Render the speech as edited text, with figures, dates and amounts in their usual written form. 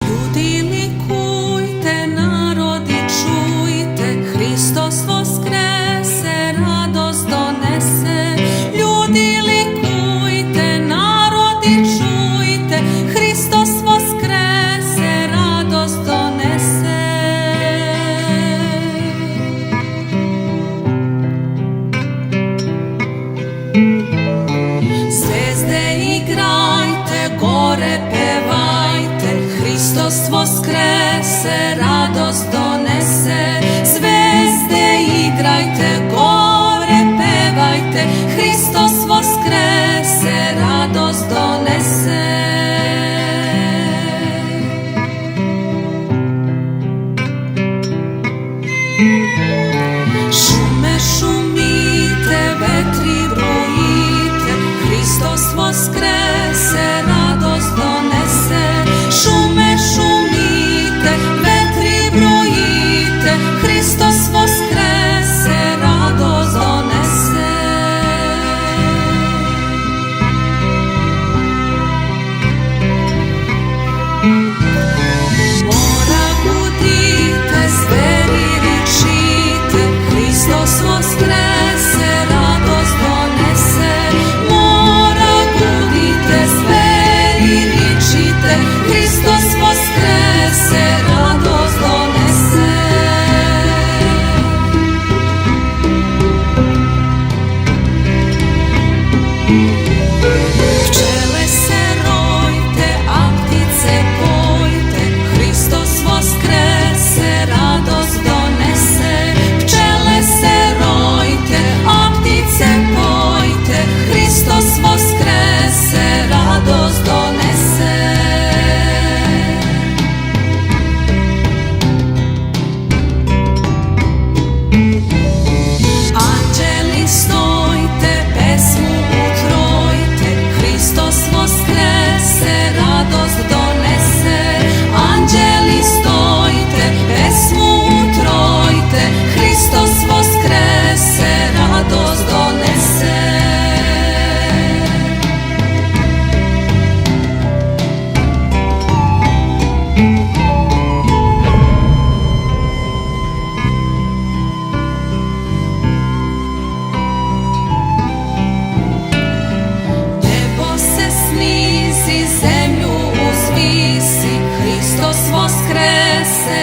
Ljudi likujte, narodi čujte, Hristos voskrese, radost donese. Ljudi likujte, narodi čujte, Hristos voskrese, radost donese. Zvezde igrajte, gore pevajte, Hristos voskrese, radost donese. Zvezde igrajte, gore pevajte, Hristos voskrese, radost donese. Šume šumite, vetri brujite, Hristos voskrese, radost donese. Šume šumite, vetri brujite, Hristos voskrese, radost donese. Mora gudite, zveri ričite, Hristos voskrese, radost donese. Mora gudite, zveri ričite, Hristos voskrese, radost donese. Pčele se rojte, a ptice pojte, Hristos voskrese, radost donese. Pčele se rojte, a ptice pojte, Hristos voskrese, radost donese. Anđeli stojte, pesmu utrojte, Hristos voskrese, radost donese. Anđeli stojte, pesmu utrojte, Hristos voskrese, radost donese. Nebo se snizi, zemlju uzvisi, Hristos voskrese,